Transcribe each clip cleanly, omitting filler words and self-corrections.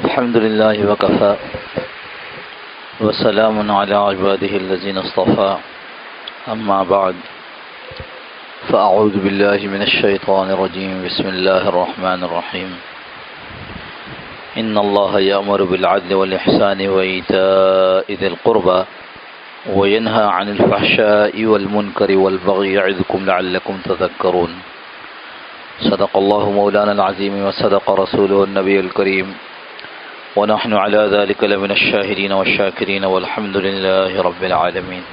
الحمد لله وكفى وسلام على عباده الذين اصطفى أما بعد فأعوذ بالله من الشيطان الرجيم بسم الله الرحمن الرحيم إن الله يأمر بالعدل والإحسان وإيتاء ذي القربى وينهى عن الفحشاء والمنكر والبغي يعظكم لعلكم تذكرون صدق الله مولانا العظيم وصدق رسوله النبي الكريم ونحن على ذلك لمن الشاهدين والشاكرين والحمد لله رب العالمين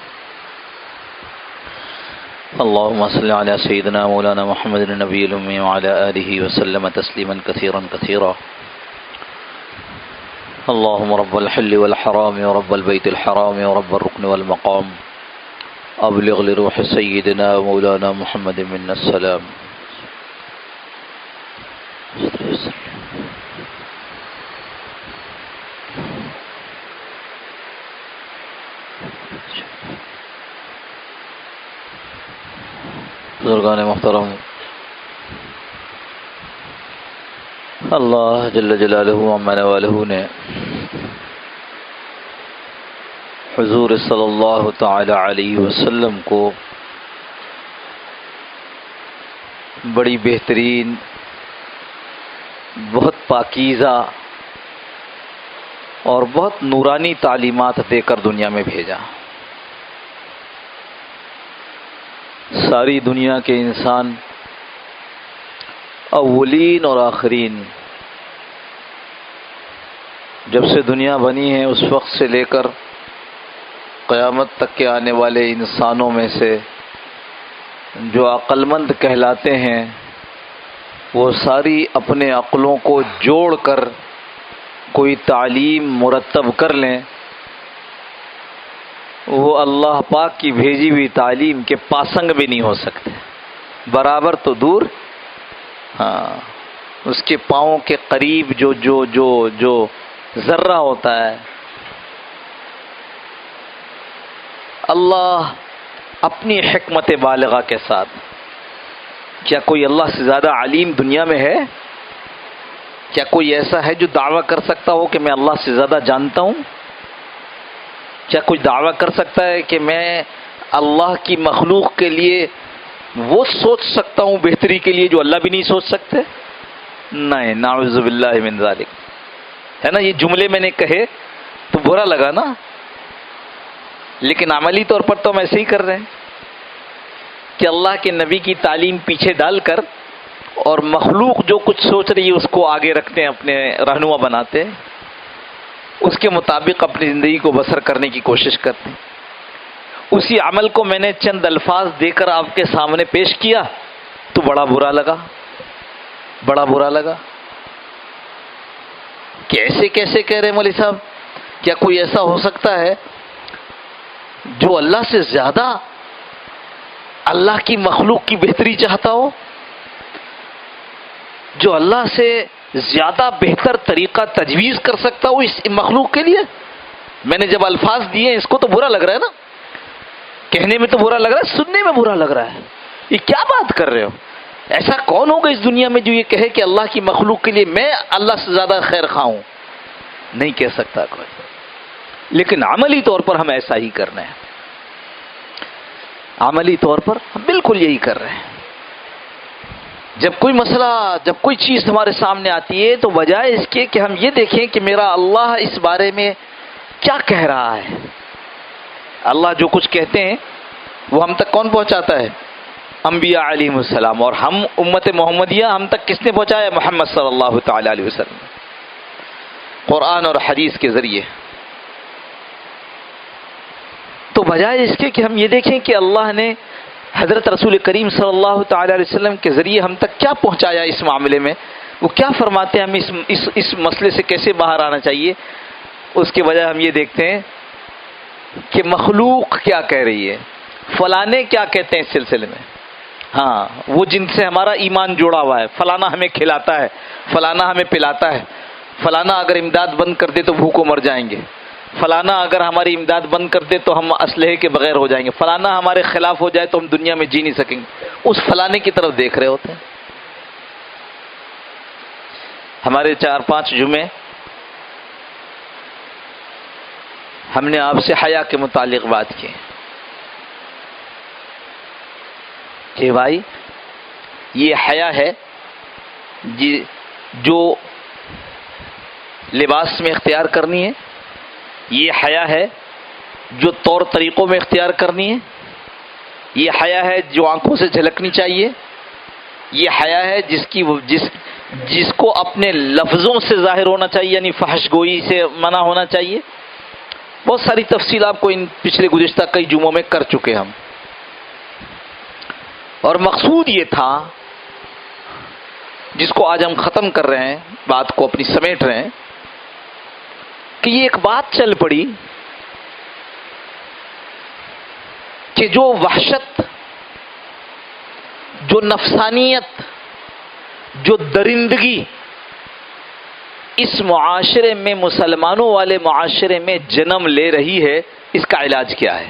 اللهم صل على سيدنا مولانا محمد النبي الأمي وعلى آله وسلم تسليما كثيرا كثيرا اللهم رب الحل والحرام ورب البيت الحرام ورب الركن والمقام أبلغ لروح سيدنا مولانا محمد منا السلام بزرگان محترم، اللہ جل جلالہ عمن والہ نے حضور صلی اللہ تعالی علیہ وسلم کو بڑی بہترین، بہت پاکیزہ اور بہت نورانی تعلیمات دے کر دنیا میں بھیجا۔ ساری دنیا کے انسان، اولین اور آخرین، جب سے دنیا بنی ہے اس وقت سے لے کر قیامت تک کے آنے والے انسانوں میں سے جو عقل مند کہلاتے ہیں، وہ ساری اپنے عقلوں کو جوڑ کر کوئی تعلیم مرتب کر لیں، وہ اللہ پاک کی بھیجی ہوئی تعلیم کے پاسنگ بھی نہیں ہو سکتے، برابر تو دور، اس کے پاؤں کے قریب جو ذرہ ہوتا ہے۔ اللہ اپنی حکمت بالغہ کے ساتھ، کیا کوئی اللہ سے زیادہ علیم دنیا میں ہے؟ کیا کوئی ایسا ہے جو دعویٰ کر سکتا ہو کہ میں اللہ سے زیادہ جانتا ہوں؟ کیا کوئی دعویٰ کر سکتا ہے کہ میں اللہ کی مخلوق کے لیے وہ سوچ سکتا ہوں بہتری کے لیے جو اللہ بھی نہیں سوچ سکتے؟ نہیں، نعوذ باللہ من ذالک، ہے نا؟ یہ جملے میں نے کہے تو برا لگا نا، لیکن عملی طور پر تو ہم ایسے ہی کر رہے ہیں کہ اللہ کے نبی کی تعلیم پیچھے ڈال کر اور مخلوق جو کچھ سوچ رہی ہے اس کو آگے رکھتے ہیں، اپنے رہنما بناتے ہیں، اس کے مطابق اپنی زندگی کو بسر کرنے کی کوشش کرتے ہیں۔ اسی عمل کو میں نے چند الفاظ دے کر آپ کے سامنے پیش کیا تو بڑا برا لگا کہ ایسے کیسے کہہ رہے مولوی صاحب؟ کیا کوئی ایسا ہو سکتا ہے جو اللہ سے زیادہ اللہ کی مخلوق کی بہتری چاہتا ہو، جو اللہ سے زیادہ بہتر طریقہ تجویز کر سکتا ہو اس مخلوق کے لیے؟ میں نے جب الفاظ دیے، اس کو تو برا لگ رہا ہے نا، کہنے میں تو برا لگ رہا ہے، سننے میں برا لگ رہا ہے۔ یہ کیا بات کر رہے ہو؟ ایسا کون ہوگا اس دنیا میں جو یہ کہے کہ اللہ کی مخلوق کے لیے میں اللہ سے زیادہ خیر خواہ ہوں؟ نہیں کہہ سکتا کوئی، لیکن عملی طور پر ہم ایسا ہی کر رہے ہیں، عملی طور پر ہم بالکل یہی کر رہے ہیں۔ جب کوئی مسئلہ، جب کوئی چیز ہمارے سامنے آتی ہے تو بجائے اس کے کہ ہم یہ دیکھیں کہ میرا اللہ اس بارے میں کیا کہہ رہا ہے، اللہ جو کچھ کہتے ہیں وہ ہم تک کون پہنچاتا ہے؟ انبیاء علیہ السلام، اور ہم امت محمدیہ ہم تک کس نے پہنچایا؟ محمد صلی اللہ تعالی علیہ وسلم، قرآن اور حدیث کے ذریعے۔ تو بجائے اس کے کہ ہم یہ دیکھیں کہ اللہ نے حضرت رسول کریم صلی اللہ تعالی علیہ وسلم کے ذریعے ہم تک کیا پہنچایا اس معاملے میں، وہ کیا فرماتے ہیں، ہمیں اس مسئلے سے کیسے باہر آنا چاہیے، اس کے بجائے ہم یہ دیکھتے ہیں کہ مخلوق کیا کہہ رہی ہے، فلانے کیا کہتے ہیں اس سلسلے میں۔ ہاں، وہ جن سے ہمارا ایمان جوڑا ہوا ہے، فلانا ہمیں کھلاتا ہے، فلانا ہمیں پلاتا ہے، فلانا اگر امداد بند کر دے تو بھوکوں مر جائیں گے، فلانا اگر ہماری امداد بند کر دے تو ہم اسلحے کے بغیر ہو جائیں گے، فلانا ہمارے خلاف ہو جائے تو ہم دنیا میں جی نہیں سکیں گے، اس فلانے کی طرف دیکھ رہے ہوتے ہیں۔ ہمارے 4-5 جمعے ہم نے آپ سے حیا کے متعلق بات کی کہ بھائی یہ حیا ہے جو لباس میں اختیار کرنی ہے، یہ حیا ہے جو طور طریقوں میں اختیار کرنی ہے، یہ حیا ہے جو آنکھوں سے جھلکنی چاہیے، یہ حیا ہے جس کو اپنے لفظوں سے ظاہر ہونا چاہیے، یعنی فحش گوئی سے منع ہونا چاہیے۔ بہت ساری تفصیل آپ کو ان پچھلے گزشتہ کئی جمعوں میں کر چکے ہم، اور مقصود یہ تھا جس کو آج ہم ختم کر رہے ہیں، بات کو اپنی سمیٹ رہے ہیں، کہ یہ ایک بات چل پڑی کہ جو وحشت، جو نفسانیت، جو درندگی اس معاشرے میں، مسلمانوں والے معاشرے میں جنم لے رہی ہے، اس کا علاج کیا ہے؟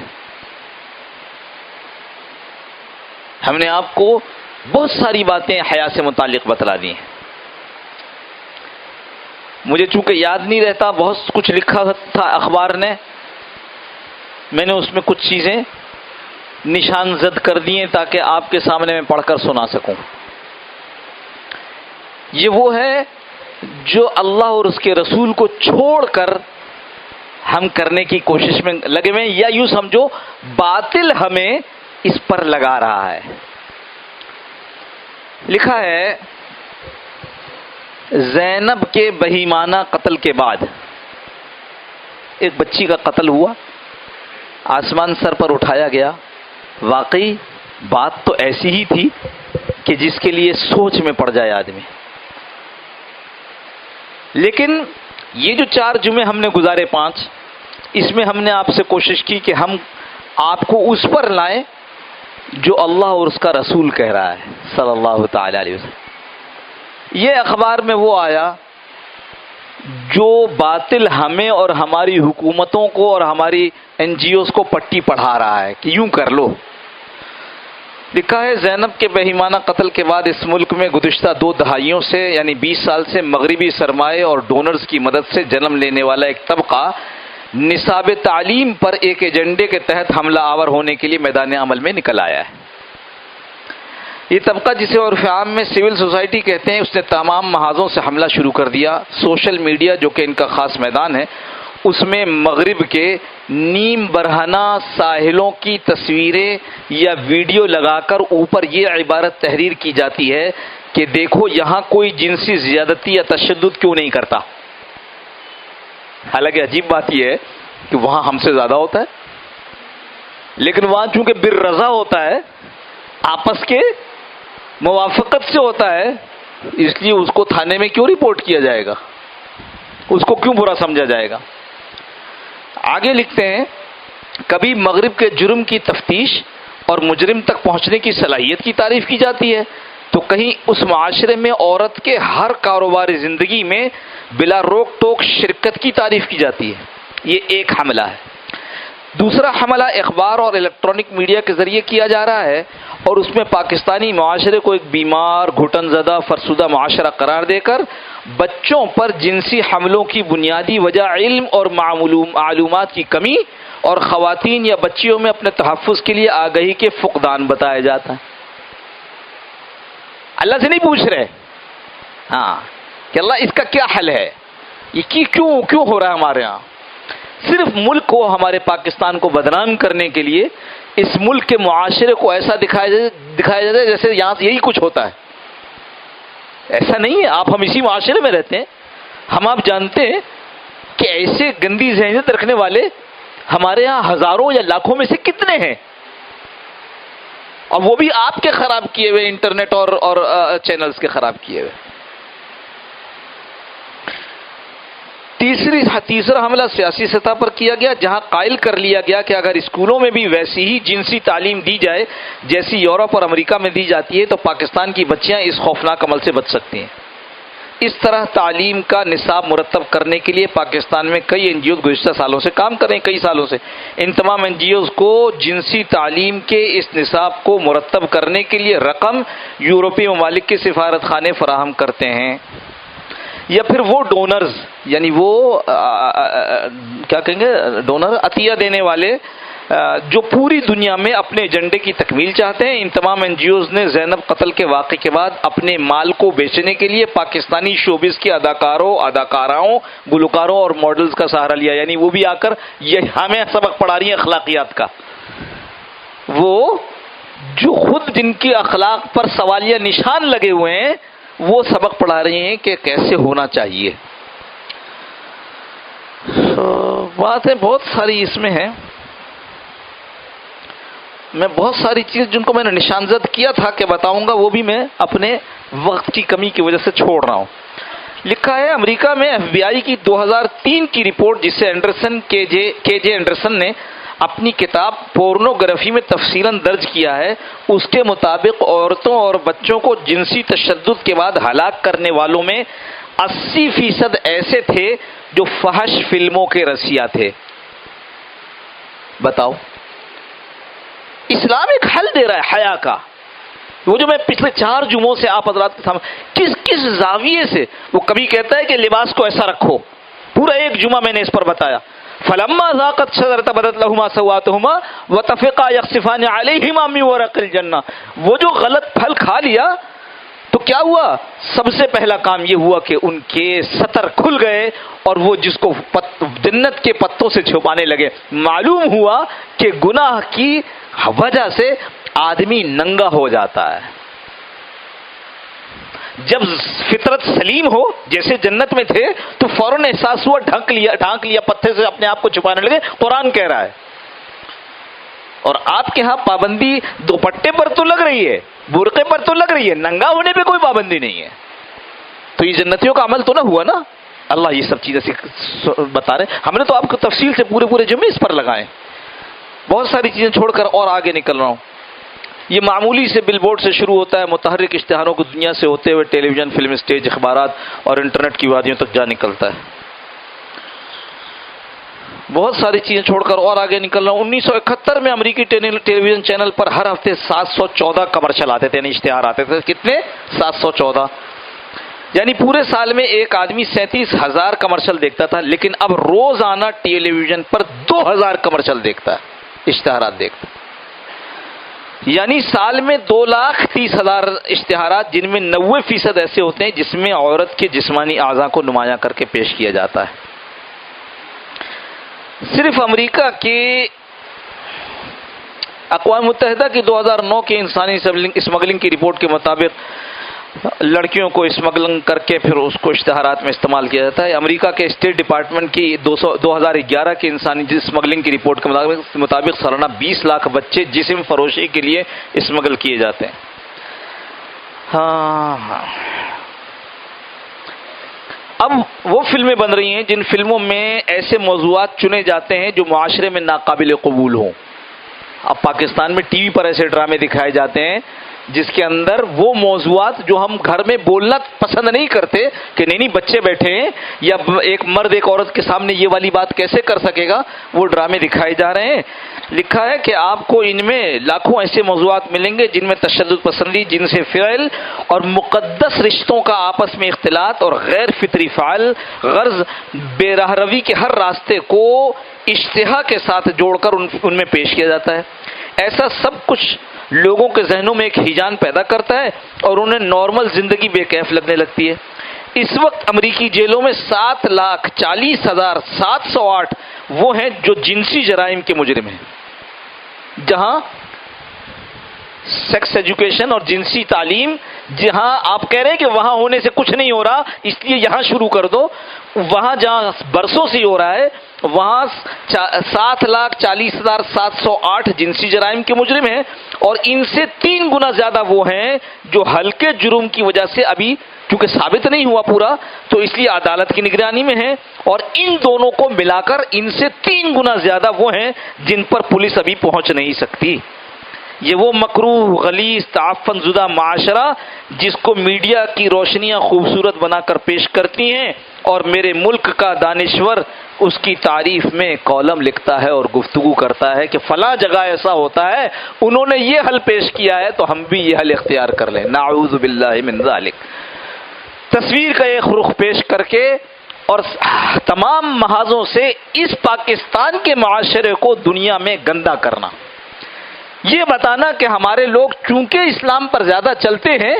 ہم نے آپ کو بہت ساری باتیں حیا سے متعلق بتلا دی ہیں۔ مجھے چونکہ یاد نہیں رہتا، بہت کچھ لکھا تھا اخبار نے، میں نے اس میں کچھ چیزیں نشان زد کر دی ہیں تاکہ آپ کے سامنے میں پڑھ کر سنا سکوں۔ یہ وہ ہے جو اللہ اور اس کے رسول کو چھوڑ کر ہم کرنے کی کوشش میں لگے ہوئے ہیں، یا یوں سمجھو باطل ہمیں اس پر لگا رہا ہے۔ لکھا ہے زینب کے بہیمانہ قتل کے بعد ایک بچی کا قتل ہوا، آسمان سر پر اٹھایا گیا، واقعی بات تو ایسی ہی تھی کہ جس کے لیے سوچ میں پڑ جائے آدمی۔ لیکن یہ جو 4 جمعے ہم نے گزارے 5، اس میں ہم نے آپ سے کوشش کی کہ ہم آپ کو اس پر لائیں جو اللہ اور اس کا رسول کہہ رہا ہے صلی اللہ تعالی علیہ وسلم۔ یہ اخبار میں وہ آیا جو باطل ہمیں اور ہماری حکومتوں کو اور ہماری NGOs کو پٹی پڑھا رہا ہے کہ یوں کر لو۔ لکھا ہے زینب کے بہیمانہ قتل کے بعد اس ملک میں گزشتہ 2 دہائیوں سے، یعنی 20 سال سے، مغربی سرمایہ اور ڈونرز کی مدد سے جنم لینے والا ایک طبقہ نصاب تعلیم پر ایک ایجنڈے کے تحت حملہ آور ہونے کے لیے میدان عمل میں نکل آیا ہے۔ یہ طبقہ، جسے عرف عام میں سول سوسائٹی کہتے ہیں، اس نے تمام محاذوں سے حملہ شروع کر دیا۔ سوشل میڈیا، جو کہ ان کا خاص میدان ہے، اس میں مغرب کے نیم برہنہ ساحلوں کی تصویریں یا ویڈیو لگا کر اوپر یہ عبارت تحریر کی جاتی ہے کہ دیکھو یہاں کوئی جنسی زیادتی یا تشدد کیوں نہیں کرتا۔ حالانکہ عجیب بات یہ ہے کہ وہاں ہم سے زیادہ ہوتا ہے، لیکن وہاں چونکہ بالرضا ہوتا ہے، آپس کے موافقت سے ہوتا ہے، اس لیے اس کو تھانے میں کیوں رپورٹ کیا جائے گا، اس کو کیوں برا سمجھا جائے گا۔ آگے لکھتے ہیں کبھی مغرب کے جرم کی تفتیش اور مجرم تک پہنچنے کی صلاحیت کی تعریف کی جاتی ہے، تو کہیں اس معاشرے میں عورت کے ہر کاروباری زندگی میں بلا روک ٹوک شرکت کی تعریف کی جاتی ہے۔ یہ ایک حملہ ہے۔ دوسرا حملہ اخبار اور الیکٹرانک میڈیا کے ذریعے کیا جا رہا ہے، اور اس میں پاکستانی معاشرے کو ایک بیمار، گھٹن زدہ، فرسودہ معاشرہ قرار دے کر بچوں پر جنسی حملوں کی بنیادی وجہ علم اور معلومات کی کمی اور خواتین یا بچیوں میں اپنے تحفظ کے لیے آگہی کے فقدان بتایا جاتا ہے۔ اللہ سے نہیں پوچھ رہے کہ اللہ اس کا کیا حل ہے، یہ کیوں ہو رہا ہے ہمارے ہاں۔ صرف ملک کو، ہمارے پاکستان کو بدنام کرنے کے لیے اس ملک کے معاشرے کو ایسا دکھایا جاتا ہے جیسے یہاں سے یہی کچھ ہوتا ہے۔ ایسا نہیں ہے، ہم اسی معاشرے میں رہتے ہیں، آپ جانتے ہیں کہ ایسے گندی ذہنیت رکھنے والے ہمارے ہاں ہزاروں یا لاکھوں میں سے کتنے ہیں، اور وہ بھی آپ کے خراب کیے ہوئے انٹرنیٹ اور چینلز کے خراب کیے ہوئے۔ تیسرا حملہ سیاسی سطح پر کیا گیا، جہاں قائل کر لیا گیا کہ اگر اسکولوں میں بھی ویسی ہی جنسی تعلیم دی جائے جیسی یورپ اور امریکہ میں دی جاتی ہے تو پاکستان کی بچیاں اس خوفناک عمل سے بچ سکتی ہیں۔ اس طرح تعلیم کا نصاب مرتب کرنے کے لیے پاکستان میں کئی NGOs گزشتہ سالوں سے کام کر رہے ہیں، کئی سالوں سے۔ ان تمام NGOs کو جنسی تعلیم کے اس نصاب کو مرتب کرنے کے لیے رقم یورپی ممالک کے سفارت خانے فراہم کرتے ہیں۔ یا پھر وہ ڈونرز، یعنی وہ کیا کہیں گے، ڈونر، عطیہ دینے والے، جو پوری دنیا میں اپنے ایجنڈے کی تکمیل چاہتے ہیں. ان تمام این جی اوز نے زینب قتل کے واقعے کے بعد اپنے مال کو بیچنے کے لیے پاکستانی شوبز کے اداکاروں، اداکاراؤں، گلوکاروں اور ماڈلز کا سہارا لیا. یعنی وہ بھی آ کر یہ ہمیں سبق پڑھا رہی ہیں اخلاقیات کا. وہ جو خود جن کی اخلاق پر سوالیہ نشان لگے ہوئے ہیں وہ سبق پڑھا رہی ہیں کہ کیسے ہونا چاہیے. باتیں بہت ساری اس میں ہیں. میں بہت ساری چیز جن کو میں نے نشان زد کیا تھا کہ بتاؤں گا، وہ بھی میں اپنے وقت کی کمی کی وجہ سے چھوڑ رہا ہوں. لکھا ہے امریکہ میں ایف بی آئی کی 2003 کی رپورٹ، جسے کے جے اینڈرسن نے اپنی کتاب پورنوگرافی میں تفصیلاً درج کیا ہے، اس کے مطابق عورتوں اور بچوں کو جنسی تشدد کے بعد ہلاک کرنے والوں میں 80% ایسے تھے جو فحش فلموں کے رسیا تھے. بتاؤ، اسلام ایک حل دے رہا ہے حیا کا. وہ جو میں پچھلے 4 جمعوں سے آپ حضرات کے سامنے کس زاویے سے، وہ کبھی کہتا ہے کہ لباس کو ایسا رکھو، پورا 1 جمعہ میں نے اس پر بتایا. فلما ذاقت شجرۃ بدت لهما سوآتهما وطفقا يخصفان عليهما من ورق الجنہ. وہ جو غلط پھل کھا لیا تو کیا ہوا؟ سب سے پہلا کام یہ ہوا کہ ان کے ستر کھل گئے اور وہ جس کو جنت کے پتوں سے چھپانے لگے. معلوم ہوا کہ گناہ کی وجہ سے آدمی ننگا ہو جاتا ہے. جب فطرت سلیم ہو جیسے جنت میں تھے تو فوراً احساس ہوا، ڈھانک لیا پتھر سے اپنے آپ کو چھپانے لگے. قرآن کہہ رہا ہے. اور آپ کے ہاں پابندی دوپٹے پر تو لگ رہی ہے، برقعے پر تو لگ رہی ہے، ننگا ہونے پہ کوئی پابندی نہیں ہے. تو یہ جنتیوں کا عمل تو نہ ہوا نا. اللہ یہ سب چیزیں بتا رہے ہیں. ہم نے تو آپ کو تفصیل سے پورے جمعے اس پر لگائے. بہت ساری چیزیں چھوڑ کر اور آگے نکل رہا ہوں. یہ معمولی سے بل بورڈ سے شروع ہوتا ہے، متحرک اشتہاروں کو دنیا سے ہوتے ہوئے ٹیلی ویژن، فلم، اسٹیج، اخبارات اور انٹرنیٹ کی وادیوں تک جا نکلتا ہے. بہت ساری چیزیں چھوڑ کر اور آگے نکل رہا ہوں. 1971 میں امریکی ٹیلی ویژن چینل پر ہر ہفتے 714 کمرشل آتے تھے، یعنی اشتہار آتے تھے. کتنے؟ 714. یعنی پورے سال میں ایک آدمی 37,000 کمرشل دیکھتا تھا، لیکن اب روزانہ ٹیلی ویژن پر 2,000 کمرشل دیکھتا ہے، اشتہارات دیکھتا ہے. یعنی سال میں 2,30,000 اشتہارات، جن میں 90% ایسے ہوتے ہیں جس میں عورت کے جسمانی اعضاء کو نمایاں کر کے پیش کیا جاتا ہے. صرف امریکہ کے اقوام متحدہ کی 2009 کے انسانی اسمگلنگ کی رپورٹ کے مطابق لڑکیوں کو اسمگلنگ کر کے پھر اس کو اشتہارات میں استعمال کیا جاتا ہے. امریکہ کے اسٹیٹ ڈپارٹمنٹ کی 2011 کے انسانی اسمگلنگ کی رپورٹ کے مطابق سالانہ 20 لاکھ بچے جسم فروشی کے لیے اسمگل کیے جاتے ہیں. ہاں، اب وہ فلمیں بن رہی ہیں جن فلموں میں ایسے موضوعات چنے جاتے ہیں جو معاشرے میں ناقابل قبول ہوں. اب پاکستان میں ٹی وی پر ایسے ڈرامے دکھائے جاتے ہیں جس کے اندر وہ موضوعات جو ہم گھر میں بولنا پسند نہیں کرتے کہ نہیں بچے بیٹھے ہیں یا ایک مرد ایک عورت کے سامنے یہ والی بات کیسے کر سکے گا، وہ ڈرامے دکھائے جا رہے ہیں. لکھا ہے کہ آپ کو ان میں لاکھوں ایسے موضوعات ملیں گے جن میں تشدد پسندی، جنسی فعل اور مقدس رشتوں کا آپس میں اختلاط اور غیر فطری فعل غرض بے راہ روی کے ہر راستے کو اشتہا کے ساتھ جوڑ کر ان میں پیش کیا جاتا ہے. ایسا سب کچھ لوگوں کے ذہنوں میں ایک ہیجان پیدا کرتا ہے اور انہیں نارمل زندگی بے کیف لگنے لگتی ہے. اس وقت امریکی جیلوں میں 7,40,708 وہ ہیں جو جنسی جرائم کے مجرم ہیں. جہاں سیکس ایجوکیشن اور جنسی تعلیم، جہاں آپ کہہ رہے ہیں کہ وہاں ہونے سے کچھ نہیں ہو رہا اس لیے یہاں شروع کر دو، وہاں جہاں برسوں سے ہو رہا ہے وہاں 7,40,708 جنسی جرائم کے مجرم ہیں، اور ان سے 3 گنا زیادہ وہ ہیں جو ہلکے جرم کی وجہ سے ابھی کیونکہ ثابت نہیں ہوا پورا تو اس لیے عدالت کی نگرانی میں ہیں، اور ان دونوں کو ملا کر ان سے 3 گنا زیادہ وہ ہیں جن پر پولیس ابھی پہنچ نہیں سکتی. یہ وہ مکروہ، غلیظ، تعفن زدہ معاشرہ جس کو میڈیا کی روشنیاں خوبصورت بنا کر پیش کرتی ہیں اور میرے ملک کا دانشور اس کی تعریف میں کالم لکھتا ہے اور گفتگو کرتا ہے کہ فلاں جگہ ایسا ہوتا ہے، انہوں نے یہ حل پیش کیا ہے تو ہم بھی یہ حل اختیار کر لیں. نعوذ باللہ من ذالک. تصویر کا ایک رخ پیش کر کے اور تمام محاذوں سے اس پاکستان کے معاشرے کو دنیا میں گندا کرنا، یہ بتانا کہ ہمارے لوگ چونکہ اسلام پر زیادہ چلتے ہیں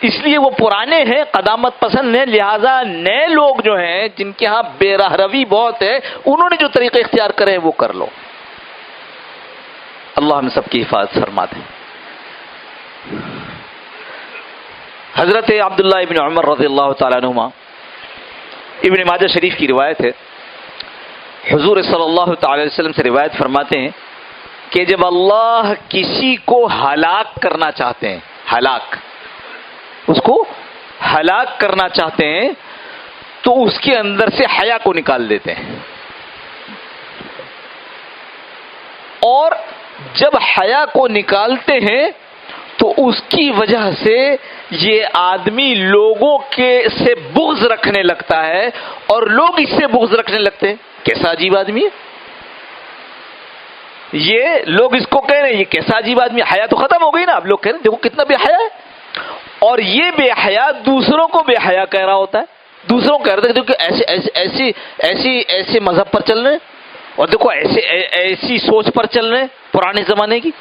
اس لیے وہ پرانے ہیں، قدامت پسند ہیں، لہذا نئے لوگ جو ہیں جن کے ہاں بے راہ روی بہت ہے انہوں نے جو طریقے اختیار کرے ہیں وہ کر لو۔ اللہ ہم سب کی حفاظت فرما دے۔ حضرت عبداللہ ابن عمر رضی اللہ تعالیٰ عنہما، ابن ماجہ شریف کی روایت ہے، حضور صلی اللہ تعالی علیہ وسلم سے روایت فرماتے ہیں کہ جب اللہ کسی کو ہلاک کرنا چاہتے ہیں، اس کو ہلاک کرنا چاہتے ہیں تو اس کے اندر سے حیا کو نکال دیتے ہیں، اور جب حیا کو نکالتے ہیں تو اس کی وجہ سے یہ آدمی لوگوں کے سے بغض رکھنے لگتا ہے اور لوگ اس سے بغض رکھنے لگتے ہیں۔ کیسا عجیب آدمی ہے یہ، لوگ اس کو کہہ رہے ہیں یہ کیسا عجیب آدمی، حیا تو ختم ہو گئی نا، اب لوگ کہہ رہے ہیں دیکھو کتنا بے حیا ہے، اور یہ بے حیا دوسروں کو بے حیا کہہ رہا ہوتا ہے، دوسروں کو کہہ رہا ہے کہ ایسے مذہب پر چل رہے ہیں، اور دیکھو ایسی سوچ پر چل رہے ہیں پرانے زمانے کی۔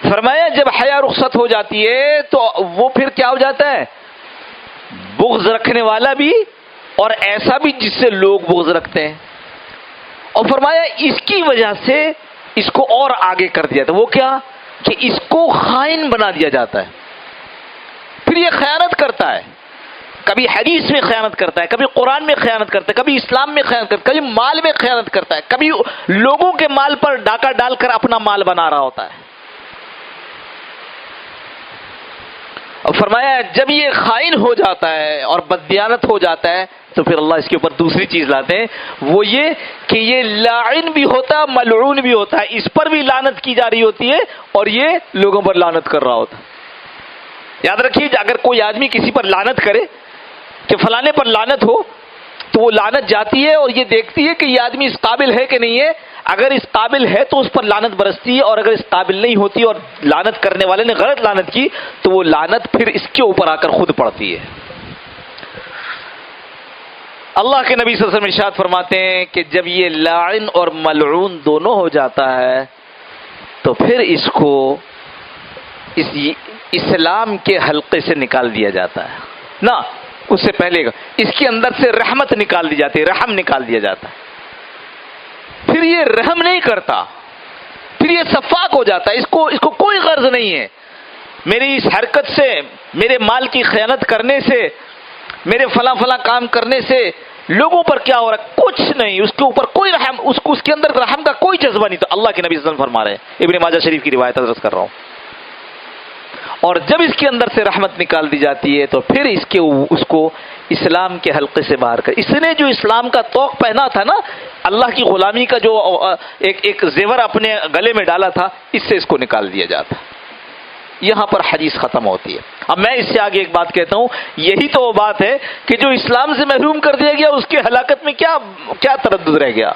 فرمایا جب حیا رخصت ہو جاتی ہے تو وہ پھر کیا ہو جاتا ہے، بغض رکھنے والا بھی اور ایسا بھی جس سے لوگ بغض رکھتے ہیں، اور فرمایا اس کی وجہ سے اس کو اور آگے کر دیا تھا، وہ کیا کہ اس کو خائن بنا دیا جاتا ہے، پھر یہ خیانت کرتا ہے، کبھی حدیث میں خیانت کرتا ہے، کبھی قرآن میں خیانت کرتا ہے، کبھی اسلام میں خیانت کرتا ہے، کبھی مال میں خیانت کرتا ہے، کبھی لوگوں کے مال پر ڈاکہ ڈال کر اپنا مال بنا رہا ہوتا ہے۔ اور فرمایا جب یہ خائن ہو جاتا ہے اور بددیانت ہو جاتا ہے تو پھر اللہ اس کے اوپر دوسری چیز لاتے ہیں، وہ یہ کہ یہ لاعن بھی ہوتا ہے، ملعون بھی ہوتا ہے، اس پر بھی لعنت کی جا رہی ہوتی ہے اور یہ لوگوں پر لعنت کر رہا ہوتا ہے۔ یاد رکھیے اگر کوئی آدمی کسی پر لعنت کرے کہ فلانے پر لعنت ہو تو وہ لعنت جاتی ہے اور یہ دیکھتی ہے کہ یہ آدمی اس قابل ہے کہ نہیں ہے، اگر اس قابل ہے تو اس پر لعنت برستی ہے، اور اگر اس قابل نہیں ہوتی اور لعنت کرنے والے نے غلط لعنت کی تو وہ لعنت پھر اس کے اوپر آ کر خود پڑتی ہے۔ اللہ کے نبی صلی اللہ علیہ وسلم ارشاد فرماتے ہیں کہ جب یہ لاعن اور ملعون دونوں ہو جاتا ہے تو پھر اس کو اسلام کے حلقے سے نکال دیا جاتا ہے، نہ اس سے پہلے اس کے اندر سے رحمت نکال دی جاتی ہے، رحم نکال دیا جاتا ہے، پھر یہ رحم نہیں کرتا، پھر یہ صفاق ہو جاتا ہے، اس کو کوئی غرض نہیں ہے میری اس حرکت سے، میرے مال کی خیانت کرنے سے، میرے فلاں کام کرنے سے لوگوں پر کیا ہو رہا ہے، کچھ نہیں، اس کے اوپر کوئی رحم، اس کے اندر رحم کا کوئی جذبہ نہیں۔ تو اللہ کے نبی صلی اللہ علیہ وسلم فرما رہے ہیں، ابن ماجہ شریف کی روایت حضرت کر رہا ہوں، اور جب اس کے اندر سے رحمت نکال دی جاتی ہے تو پھر اس کو اسلام کے حلقے سے باہر کر، اس نے جو اسلام کا طوق پہنا تھا نا، اللہ کی غلامی کا جو ایک زیور اپنے گلے میں ڈالا تھا، اس سے اس کو نکال دیا جاتا۔ یہاں پر حدیث ختم ہوتی ہے۔ اب میں اس سے آگے ایک بات کہتا ہوں، یہی تو وہ بات ہے کہ جو اسلام سے محروم کر دیا گیا اس کے ہلاکت میں کیا تردد رہ گیا؟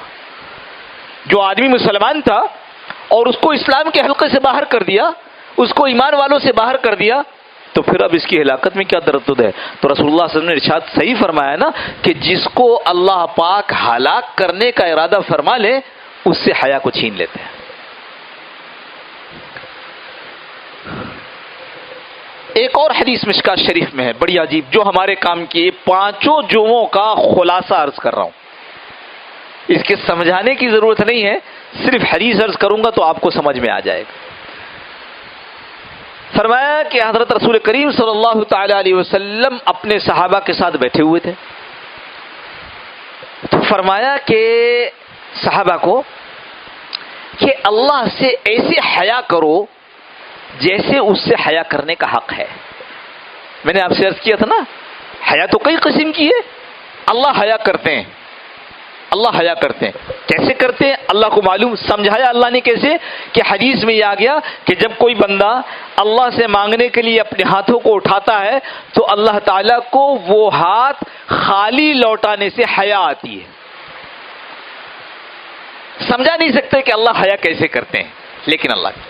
جو آدمی مسلمان تھا اور اس کو اسلام کے حلقے سے باہر کر دیا، اس کو ایمان والوں سے باہر کر دیا، تو پھر اب اس کی ہلاکت میں کیا تردد ہے؟ تو رسول اللہ صلی اللہ علیہ وسلم نے ارشاد صحیح فرمایا نا کہ جس کو اللہ پاک ہلاک کرنے کا ارادہ فرما لے اس سے حیا کو چھین لیتے ہیں۔ ایک اور حدیث مشکات شریف میں ہے بڑی عجیب، جو ہمارے کام کی پانچوں جمعوں کا خلاصہ عرض کر رہا ہوں، اس کے سمجھانے کی ضرورت نہیں ہے، صرف حدیث عرض کروں گا تو آپ کو سمجھ میں آ جائے گا۔ فرمایا کہ حضرت رسول کریم صلی اللہ تعالی علیہ وسلم اپنے صحابہ کے ساتھ بیٹھے ہوئے تھے، تو فرمایا کہ صحابہ کو کہ اللہ سے ایسے حیا کرو جیسے اس سے حیا کرنے کا حق ہے۔ میں نے آپ سے عرض کیا تھا نا، حیا تو کئی قسم کی ہے، اللہ حیا کرتے ہیں، اللہ حیا کرتے ہیں، کیسے کرتے ہیں اللہ کو معلوم، سمجھایا اللہ نے کیسے کہ حدیث میں یہ آ گیا کہ جب کوئی بندہ اللہ سے مانگنے کے لیے اپنے ہاتھوں کو اٹھاتا ہے تو اللہ تعالیٰ کو وہ ہاتھ خالی لوٹانے سے حیا آتی ہے۔ سمجھا نہیں سکتے کہ اللہ حیا کیسے کرتے ہیں، لیکن اللہ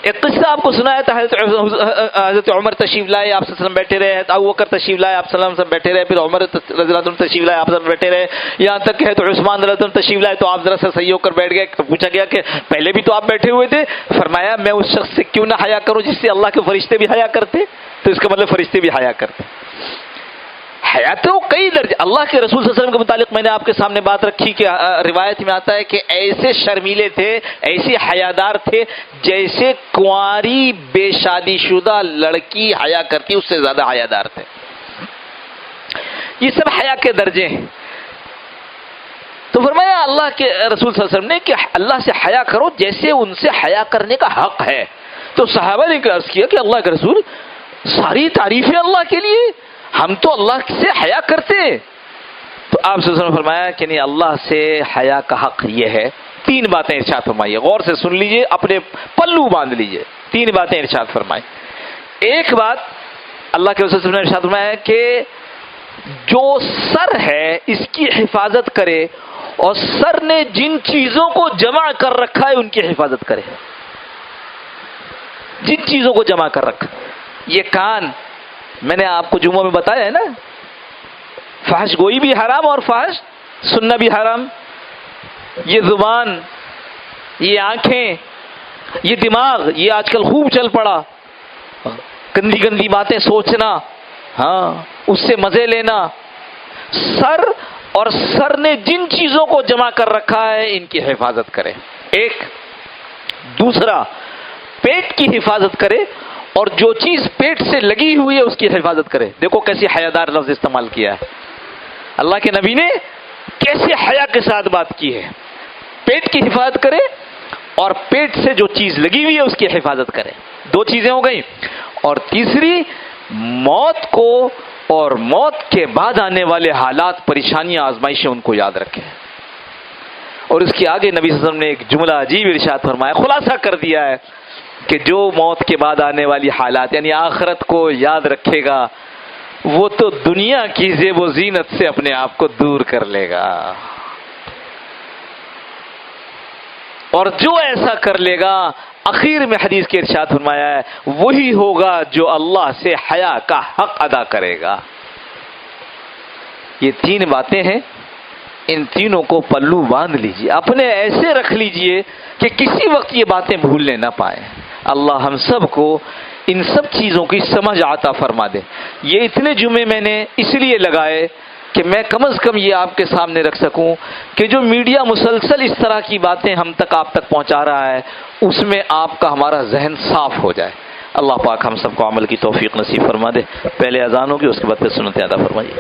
ایک قصہ آپ کو سنایا تھا، حضرت عمر تشریف لائے، آپ صلی اللہ علیہ وسلم بیٹھے رہے، ابو بکر تشریف لائے، آپ صلی اللہ علیہ وسلم بیٹھے رہے، پھر عمر رضی اللہ عنہ تشریف لائے، آپ صلی اللہ علیہ وسلم بیٹھے رہے، یہاں تک کہ حضرت عثمان رضی اللہ عنہ تشریف لائے تو آپ ذرا سا صحیح ہو کر بیٹھ گئے. تو پوچھا گیا کہ پہلے بھی تو آپ بیٹھے ہوئے تھے. فرمایا میں اس شخص سے کیوں نہ حیا کروں جس سے اللہ کے فرشتے بھی حیا کرتے. تو اس کا مطلب فرشتے بھی حیا کرتے. حیا تو کئی درجے. اللہ کے رسول صلی اللہ علیہ وسلم کے متعلق میں نے آپ کے سامنے بات رکھی کہ روایت میں آتا ہے کہ ایسے شرمیلے تھے، ایسے حیادار تھے جیسے کنواری بے شادی شدہ لڑکی حیا کرتی اس سے زیادہ حیادار تھے. یہ سب حیا کے درجے ہیں. تو فرمایا اللہ کے رسول صلی اللہ علیہ وسلم نے کہ اللہ سے حیا کرو جیسے ان سے حیا کرنے کا حق ہے. تو صحابہ نے عرض کیا کہ اللہ کے رسول ساری تعریفیں اللہ کے لیے، ہم تو اللہ سے حیا کرتے. تو آپ صلی اللہ علیہ وسلم نے فرمایا کہ نہیں، اللہ سے حیا کا حق یہ ہے. 3 باتیں ارشاد فرمائیے، غور سے سن لیجئے، اپنے پلو باندھ لیجئے. 3 باتیں ارشاد فرمائیں. ایک بات اللہ کے رسول صلی اللہ علیہ وسلم نے ارشاد فرمایا کہ جو سر ہے اس کی حفاظت کرے اور سر نے جن چیزوں کو جمع کر رکھا ہے ان کی حفاظت کرے. جن چیزوں کو جمع کر رکھا، یہ کان میں نے آپ کو جمعہ میں بتایا ہے نا، فحش گوئی بھی حرام اور فحش سننا بھی حرام. یہ زبان، یہ آنکھیں، یہ دماغ، یہ آج کل خوب چل پڑا، گندی گندی باتیں سوچنا، ہاں اس سے مزے لینا. سر اور سر نے جن چیزوں کو جمع کر رکھا ہے ان کی حفاظت کرے. ایک. دوسرا، پیٹ کی حفاظت کرے اور جو چیز پیٹ سے لگی ہوئی ہے اس کی حفاظت کرے. دیکھو کیسی حیادار لفظ استعمال کیا ہے اللہ کے نبی نے، کیسے حیا کے ساتھ بات کی ہے. پیٹ کی حفاظت کرے اور پیٹ سے جو چیز لگی ہوئی ہے اس کی حفاظت کرے. 2 چیزیں ہو گئیں. اور تیسری، موت کو اور موت کے بعد آنے والے حالات، پریشانیاں، آزمائشیں ان کو یاد رکھیں. اور اس کے آگے نبی صلی اللہ علیہ وسلم نے ایک جملہ عجیب ارشاد فرمایا، خلاصہ کر دیا ہے کہ جو موت کے بعد آنے والی حالات یعنی آخرت کو یاد رکھے گا وہ تو دنیا کی زیب و زینت سے اپنے آپ کو دور کر لے گا. اور جو ایسا کر لے گا، اخیر میں حدیث کے ارشاد فرمایا ہے، وہی ہوگا جو اللہ سے حیا کا حق ادا کرے گا. یہ 3 باتیں ہیں، ان تینوں کو پلو باندھ لیجئے، اپنے ایسے رکھ لیجئے کہ کسی وقت یہ باتیں بھولنے نہ پائیں. اللہ ہم سب کو ان سب چیزوں کی سمجھ عطا فرما دے. یہ اتنے جمعے میں نے اس لیے لگائے کہ میں کم از کم یہ آپ کے سامنے رکھ سکوں کہ جو میڈیا مسلسل اس طرح کی باتیں ہم تک آپ تک پہنچا رہا ہے اس میں آپ کا ہمارا ذہن صاف ہو جائے. اللہ پاک ہم سب کو عمل کی توفیق نصیب فرما دے. پہلے اذان ہوگی، اس کے بعد پھر سنتیں ادا فرمائیے.